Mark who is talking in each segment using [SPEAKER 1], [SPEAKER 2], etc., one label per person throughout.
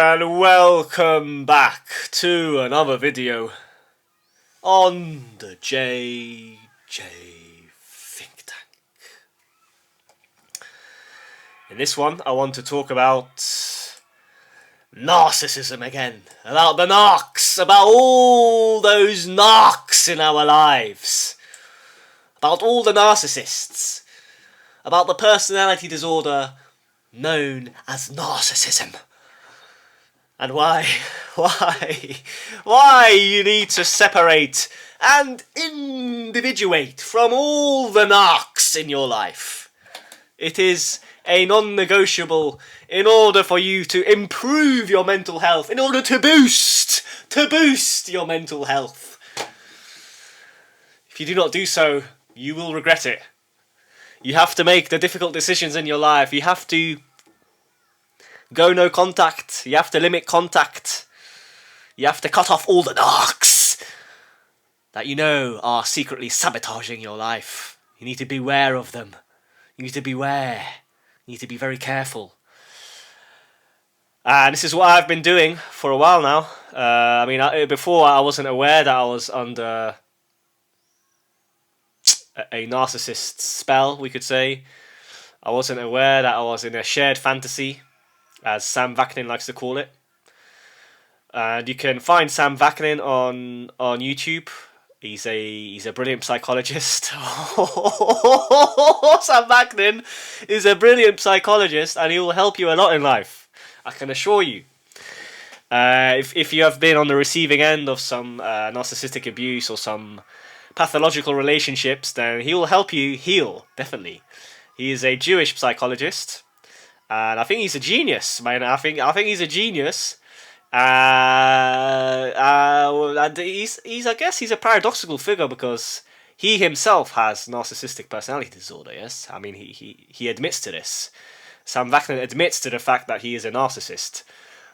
[SPEAKER 1] and welcome back to another video on the JJ Think Tank. In this one, I want to talk about narcissism again, about the narcs, about all those narcs in our lives, about all the narcissists, about the personality disorder known as narcissism. And why you need to separate and individuate from all the narcs in your life. It is a non-negotiable in order for you to improve your mental health, in order to boost your mental health. If you do not do so, you will regret it. You have to make the difficult decisions in your life. You have to go no contact. You have to limit contact. You have to cut off all the narcs that you know are secretly sabotaging your life. You need to beware of them. You need to beware. You need to be very careful. And this is what I've been doing for a while now. Before I wasn't aware that I was under a narcissist spell, we could say. I wasn't aware that I was in a shared fantasy, as Sam Vaknin likes to call it. And you can find Sam Vaknin on YouTube. He's a brilliant psychologist. Sam Vaknin is a brilliant psychologist, and he will help you a lot in life, I can assure you. If you have been on the receiving end of some narcissistic abuse or some pathological relationships, then he will help you heal, definitely. He is a Jewish psychologist. And I think he's a genius, man. I think he's a genius. And I guess he's a paradoxical figure because he himself has narcissistic personality disorder. Yes, I mean he admits to this. Sam Vaknin admits to the fact that he is a narcissist.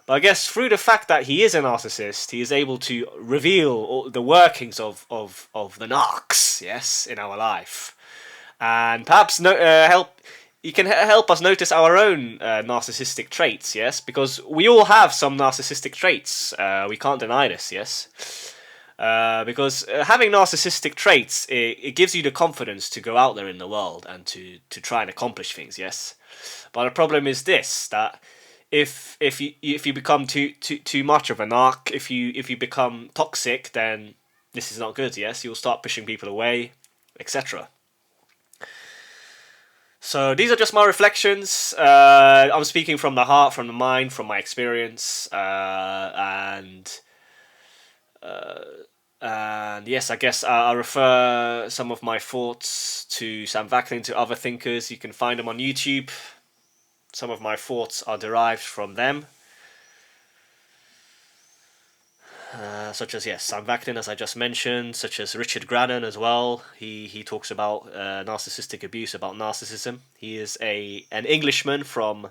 [SPEAKER 1] But I guess through the fact that he is a narcissist, he is able to reveal all the workings of the narcs, yes, in our life, and perhaps He can help us notice our own narcissistic traits, yes? Because we all have some narcissistic traits. We can't deny this, yes? Because having narcissistic traits, it gives you the confidence to go out there in the world and to try and accomplish things, yes? But the problem is this, that if you become too much of a narc, if you become toxic, then this is not good, yes? You'll start pushing people away, etc. So these are just my reflections. I'm speaking from the heart, from the mind, from my experience, and yes, I guess I'll refer some of my thoughts to Sam Vaknin, to other thinkers. You can find them on YouTube. Some of my thoughts are derived from them. Such as, yes, Sam Vaknin, as I just mentioned, such as Richard Granon as well. He talks about narcissistic abuse, about narcissism. He is an Englishman from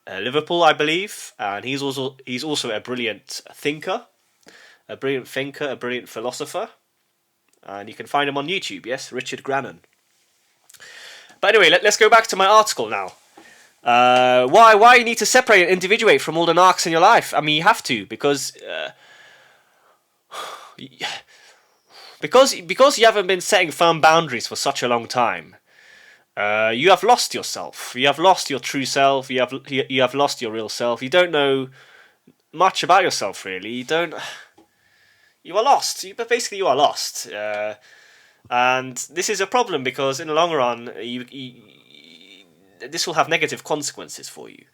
[SPEAKER 1] Liverpool, I believe, and he's also a brilliant thinker, a brilliant philosopher, and you can find him on YouTube. Yes, Richard Granon. But anyway, let's go back to my article now. Why you need to separate and individuate from all the narcs in your life? I mean, you have to, because you haven't been setting firm boundaries for such a long time. You have lost yourself. You have lost your true self. You have lost your real self. You don't know much about yourself, really. You are lost. Basically, you are lost. And this is a problem because in the long run, this will have negative consequences for you.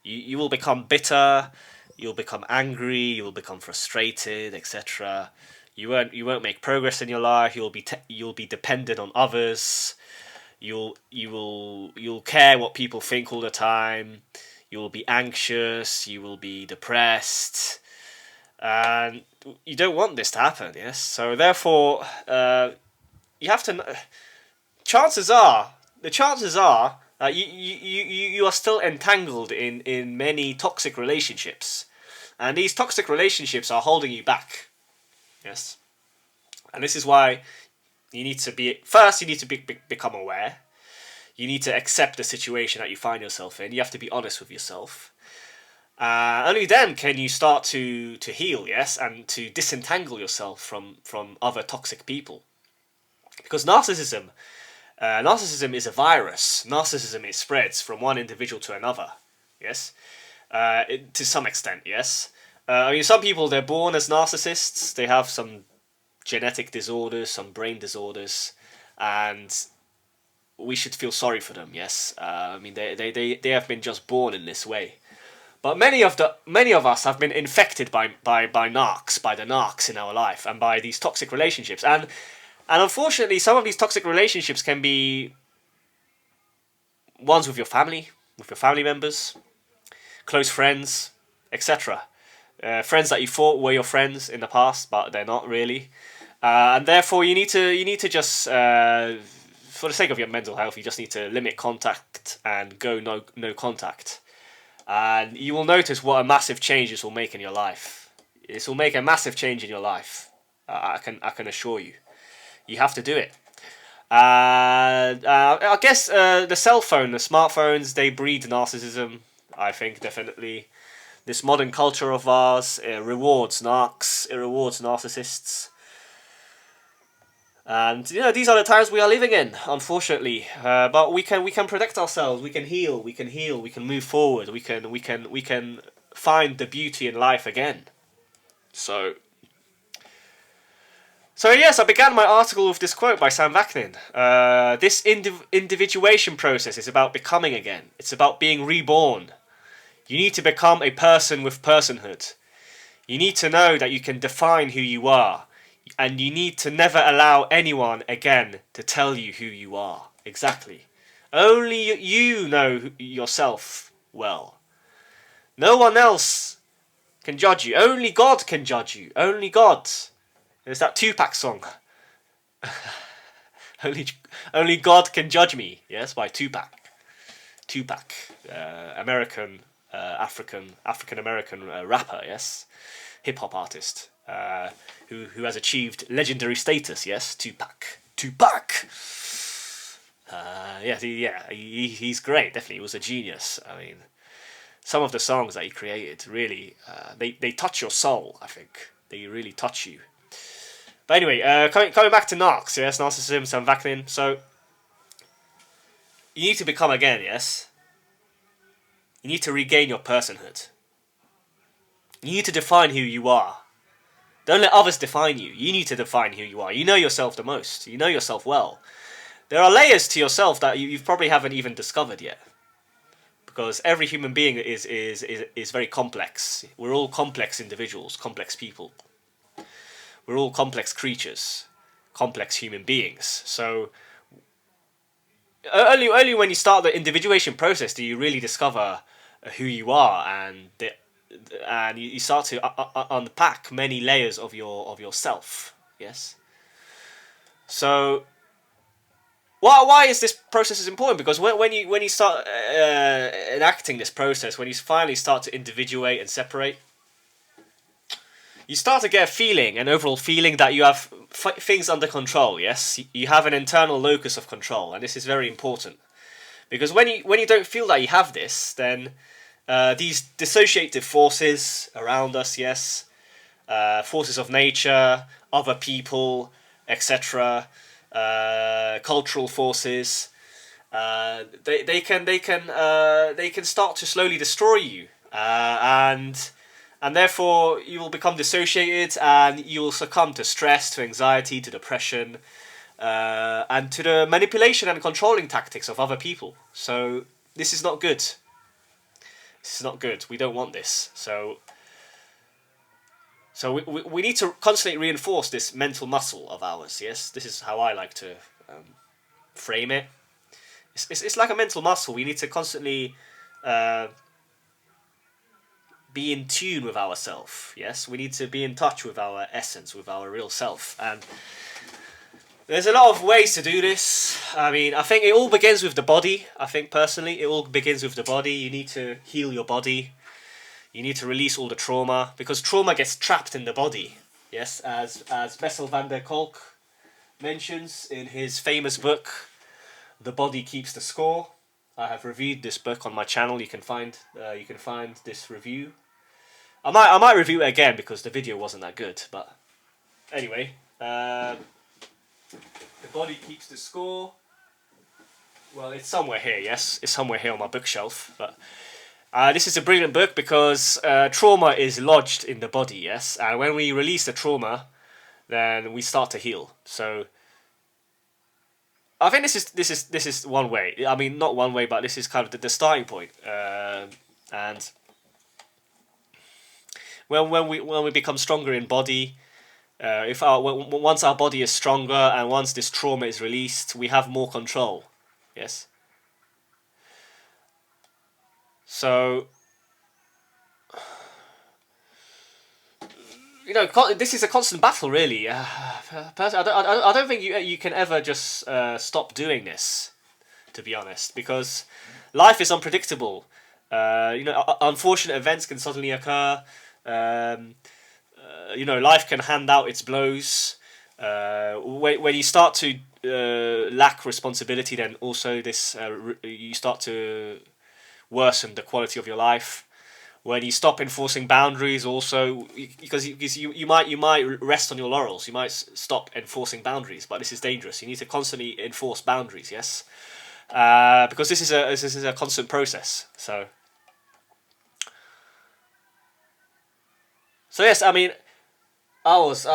[SPEAKER 1] You will become bitter. You'll become angry. You will become frustrated, etc. You won't make progress in your life. You'll be dependent on others. You'll care what people think all the time. You will be anxious. You will be depressed, and you don't want this to happen. Yes, so therefore, you have to. Chances are you are still entangled in many toxic relationships, and these toxic relationships are holding you back. Yes, and this is why you need to become aware. You need to accept the situation that you find yourself in. You have to be honest with yourself. Only then can you start to heal, yes, and to disentangle yourself from other toxic people. Because narcissism is a virus. Narcissism, it spreads from one individual to another, yes, to some extent, yes. I mean, some people, they're born as narcissists. They have some genetic disorders, some brain disorders, and we should feel sorry for them, yes. I mean, they have been just born in this way. But many of us have been infected by narcs, by the narcs in our life, and by these toxic relationships. And unfortunately, some of these toxic relationships can be ones with your family members, close friends, etc. Friends that you thought were your friends in the past, but they're not really. And therefore, you need to just, for the sake of your mental health, you just need to limit contact and go no contact. And you will notice what a massive change this will make in your life. This will make a massive change in your life. I can assure you. You have to do it. I guess the cell phone, the smartphones, they breed narcissism. I think definitely. This modern culture of ours, it rewards narcs. It rewards narcissists. And these are the times we are living in, unfortunately. But we can protect ourselves. We can heal. We can move forward. We can find the beauty in life again. So yes, I began my article with this quote by Sam Vaknin. This individuation process is about becoming again. It's about being reborn. You need to become a person with personhood. You need to know that you can define who you are. And you need to never allow anyone again to tell you who you are. Exactly. Only you know yourself well. No one else can judge you. Only God can judge you. Only God. There's that Tupac song. Only God can judge me. Yes, by Tupac. Tupac, American, African American rapper. Yes, hip hop artist. Who has achieved legendary status? Yes, Tupac. He's great. Definitely, he was a genius. I mean, some of the songs that he created really, they touch your soul. I think they really touch you. But anyway, coming back to narcs, yes, narcissism, Sam Vaknin. So you need to become again, yes. You need to regain your personhood. You need to define who you are. Don't let others define you. You need to define who you are. You know yourself the most. You know yourself well. There are layers to yourself that you probably haven't even discovered yet. Because every human being is very complex. We're all complex individuals, complex people. We're all complex creatures, complex human beings. So only when you start the individuation process do you really discover who you are, and you start to unpack many layers of yourself. Yes. So why is this process important? Because when you start enacting this process, when you finally start to individuate and separate, you start to get a feeling, an overall feeling that you have things under control. Yes, you have an internal locus of control, and this is very important. Because when you don't feel that you have this, then these dissociative forces around us, yes, forces of nature, other people, etc., cultural forces, they can start to slowly destroy you, and therefore you will become dissociated, and you will succumb to stress, to anxiety, to depression, and to the manipulation and controlling tactics of other people. So this is not good. This is not good. We don't want this. So we need to constantly reinforce this mental muscle of ours. Yes, this is how I like to frame it. It's like a mental muscle. We need to constantly be in tune with ourselves. Yes, we need to be in touch with our essence, with our real self. And there's a lot of ways to do this. I mean, I think it all begins with the body. I think personally, it all begins with the body. You need to heal your body. You need to release all the trauma, because trauma gets trapped in the body. Yes, as Bessel van der Kolk mentions in his famous book, The Body Keeps the Score. I have reviewed this book on my channel. You can find this review. I might review it again because the video wasn't that good. But anyway, the body keeps the score. Well, it's somewhere here. Yes, it's somewhere here on my bookshelf. But this is a brilliant book because trauma is lodged in the body. Yes, and when we release the trauma, then we start to heal. So I think this is one way. I mean, not one way, but this is kind of the starting point. And when we become stronger in body, once our body is stronger and once this trauma is released, we have more control. Yes. So, this is a constant battle, really. I don't think you can ever just stop doing this, to be honest, because life is unpredictable. Unfortunate events can suddenly occur. Life can hand out its blows. When you start to lack responsibility, then also you start to worsen the quality of your life. When you stop enforcing boundaries, also because you might rest on your laurels, you might stop enforcing boundaries, but this is dangerous. You need to constantly enforce boundaries, yes, because this is a constant process. So yes, I mean, as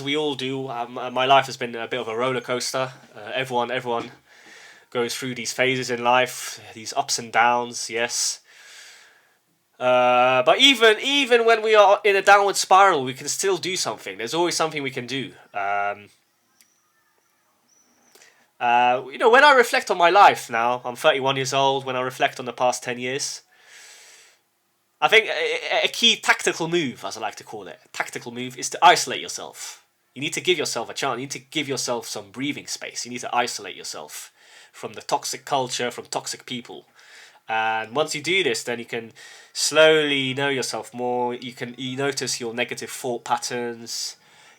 [SPEAKER 1] we all do, my life has been a bit of a roller coaster. Everyone goes through these phases in life, these ups and downs. Yes, but even when we are in a downward spiral, we can still do something. There's always something we can do. When I reflect on my life now, I'm 31 years old. When I reflect on the past 10 years. I think a key tactical move, as I like to call it, is to isolate yourself. You need to give yourself a chance. You need to give yourself some breathing space. You need to isolate yourself from the toxic culture, from toxic people. And once you do this, then you can slowly know yourself more. You notice your negative thought patterns.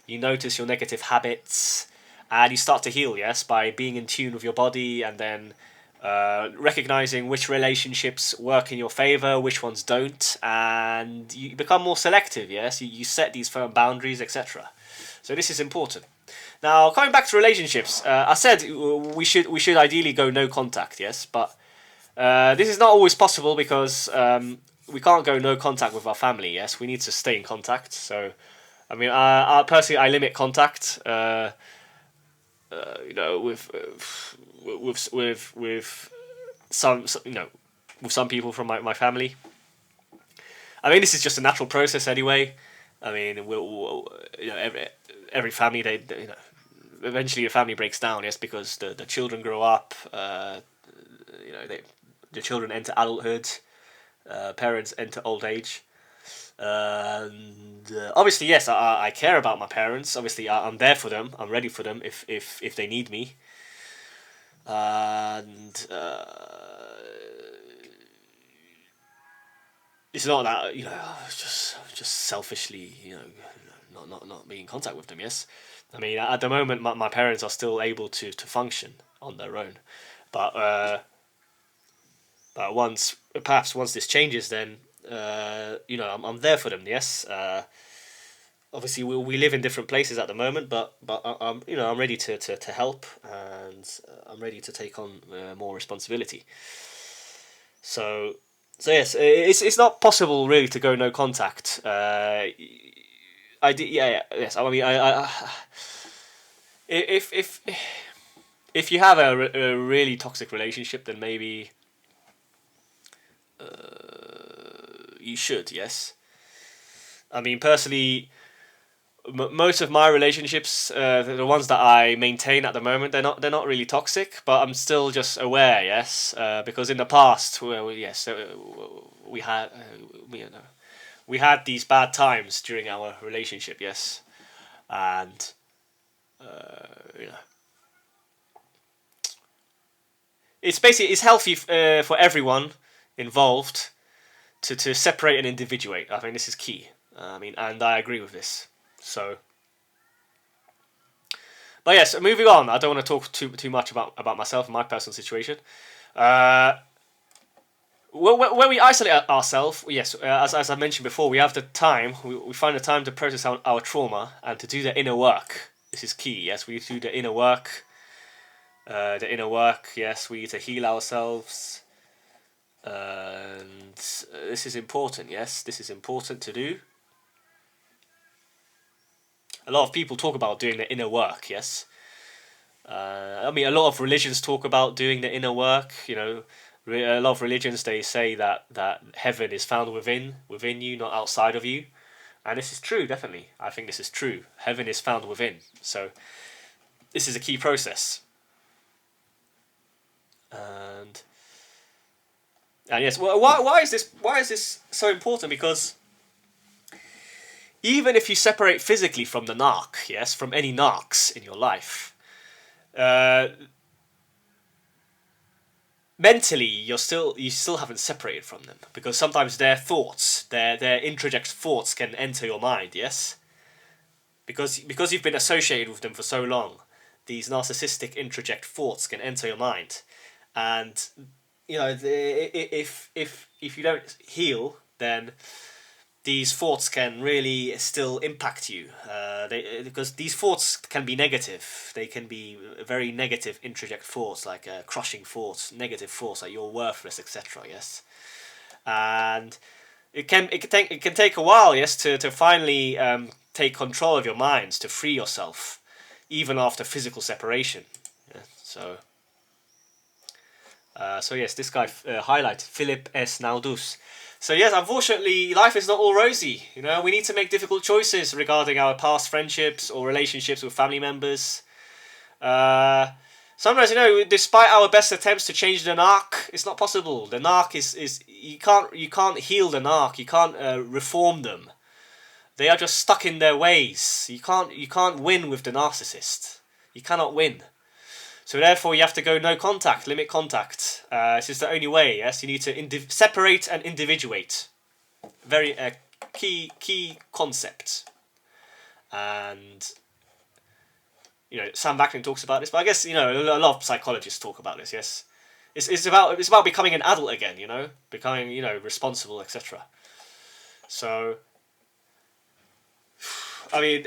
[SPEAKER 1] You notice your negative habits. And you start to heal, yes, by being in tune with your body and then recognizing which relationships work in your favor, which ones don't, and you become more selective. Yes, you set these firm boundaries, etc. So this is important. Now, coming back to relationships, I said we should ideally go no contact. Yes, but this is not always possible because we can't go no contact with our family. Yes, we need to stay in contact. So, I mean, I personally limit contact. With some people from my family. I mean, this is just a natural process anyway. I mean, every family eventually a family breaks down. Yes, because the children grow up. The children enter adulthood. Parents enter old age. And obviously, yes, I care about my parents. Obviously, I'm there for them. I'm ready for them if they need me. And it's not that just selfishly not being in contact with them. Yes, I mean at the moment my parents are still able to function on their own, but once this changes, then I'm there for them. Yes. Obviously, we live in different places at the moment, but I'm ready to help, and I'm ready to take on more responsibility. So yes, it's not possible really to go no contact. Yes. I mean, if you have a really toxic relationship, then maybe you should. Yes. I mean, personally, most of my relationships, the ones that I maintain at the moment, they're not really toxic, but I'm still just aware, yes, because in the past, we had these bad times during our relationship, yes, and it's healthy for everyone involved to separate and individuate. I think this is key. I mean, and I agree with this. So, But yes, moving on. I don't want to talk too much about myself and my personal situation. When we isolate ourselves, yes, as I mentioned before, we have the time. We find the time to process our trauma and to do the inner work. This is key. Yes, we do the inner work. Yes, we need to heal ourselves. And this is important. Yes, this is important to do. A lot of people talk about doing the inner work. Yes. I mean, a lot of religions talk about doing the inner work. You know, a lot of religions, they say that heaven is found within you, not outside of you, and this is true. Definitely, I think this is true. Heaven is found within. So this is a key process. And yes, well, why is this so important? Because even if you separate physically from the narc, yes, from any narcs in your life, mentally you still haven't separated from them, because sometimes their thoughts, their introject thoughts can enter your mind. Yes, because you've been associated with them for so long, these narcissistic introject thoughts can enter your mind, and you know, if you don't heal, then these thoughts can really still impact you. Because these thoughts can be negative. They can be very negative introject thoughts, like crushing thoughts, negative thoughts like you're worthless, etc. Yes, and it can take a while. Yes, to finally take control of your minds, to free yourself, even after physical separation. Yeah, so yes, this guy highlighted Philip S. Naudus. So yes, unfortunately, life is not all rosy. You know, we need to make difficult choices regarding our past friendships or relationships with family members. Sometimes, you know, despite our best attempts to change the narc, it's not possible. The narc is you can't heal the narc. You can't reform them. They are just stuck in their ways. You can't win with the narcissist. You cannot win. So therefore, you have to go no contact, limit contact. This is the only way. Yes, you need to separate and individuate. Very key concept. And you know, Sam Vaknin talks about this, but I guess, you know, a lot of psychologists talk about this. Yes, it's about becoming an adult again. You know, becoming, you know, responsible, etc. So, I mean.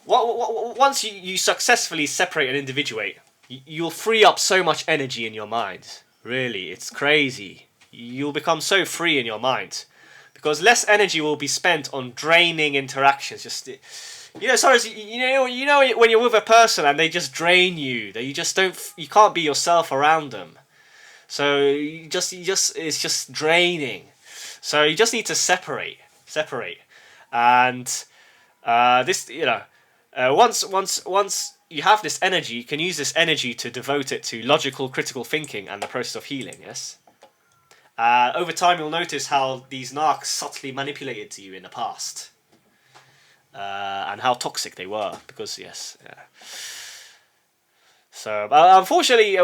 [SPEAKER 1] Once you successfully separate and individuate, you'll free up so much energy in your mind. Really, it's crazy. You'll become so free in your mind, because less energy will be spent on draining interactions. Just, you know, sometimes you know when you're with a person and they just drain you, that you can't be yourself around them. So it's just draining. So you just need to separate, and this, you know. Once you have this energy, you can use this energy to devote it to logical, critical thinking and the process of healing. Yes. Over time, you'll notice how these narcs subtly manipulated you in the past, and how toxic they were. Because yes, yeah. So unfortunately,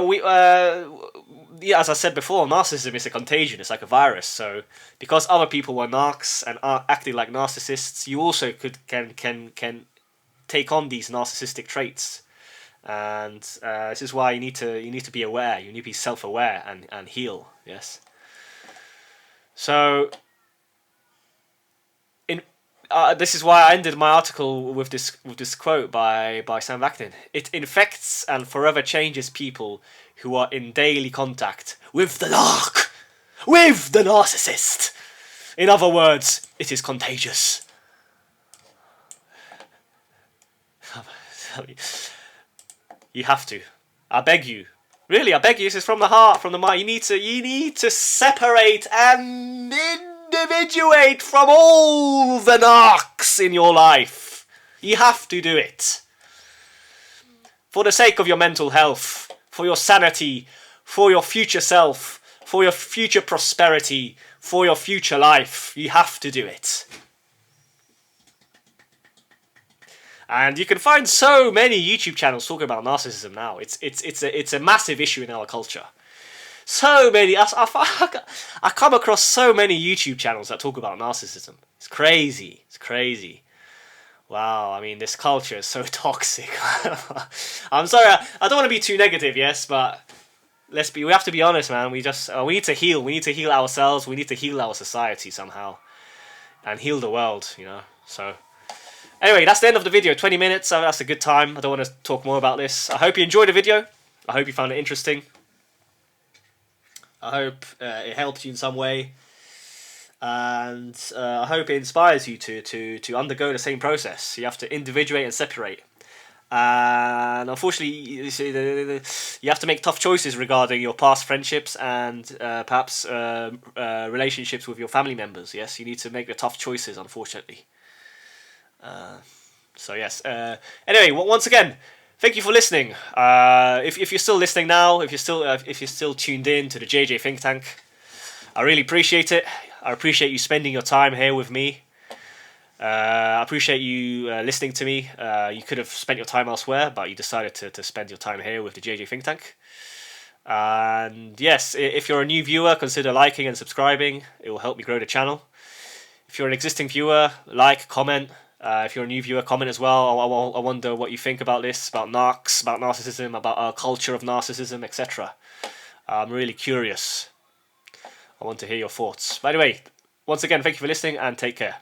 [SPEAKER 1] as I said before, narcissism is a contagion. It's like a virus. So because other people were narcs and are acting like narcissists, you also can take on these narcissistic traits, and this is why you need to be aware. You need to be self-aware and heal. Yes. So, this is why I ended my article with this quote by Sam Vaknin. It infects and forever changes people who are in daily contact with the narc, with the narcissist. In other words, it is contagious. You have to. I beg you. Really, I beg you. This is from the heart, from the mind. You need to separate and individuate from all the narcs in your life. You have to do it. For the sake of your mental health, for your sanity, for your future self, for your future prosperity, for your future life. You have to do it. And you can find so many YouTube channels talking about narcissism now. It's a massive issue in our culture. So many. I come across so many YouTube channels that talk about narcissism. It's crazy. It's crazy. Wow, I mean, this culture is so toxic. I'm sorry, I don't want to be too negative, yes, but we have to be honest, man. We need to heal. We need to heal ourselves. We need to heal our society somehow, and heal the world, you know. So, anyway, that's the end of the video. 20 minutes. So that's a good time. I don't want to talk more about this. I hope you enjoyed the video. I hope you found it interesting. I hope it helped you in some way, and I hope it inspires you to undergo the same process. You have to individuate and separate. And unfortunately, you have to make tough choices regarding your past friendships and perhaps relationships with your family members. Yes, you need to make the tough choices, unfortunately. So yes. Anyway, once again, thank you for listening. If you're still listening now, if you're still tuned in to the JJ Think Tank, I really appreciate it. I appreciate you spending your time here with me. I appreciate you listening to me. You could have spent your time elsewhere, but you decided to spend your time here with the JJ Think Tank. And yes, if you're a new viewer, consider liking and subscribing. It will help me grow the channel. If you're an existing viewer, like, comment. If you're a new viewer, comment as well. I wonder what you think about this, about narcs, about narcissism, about our culture of narcissism, etc. I'm really curious. I want to hear your thoughts. But anyway, once again, thank you for listening and take care.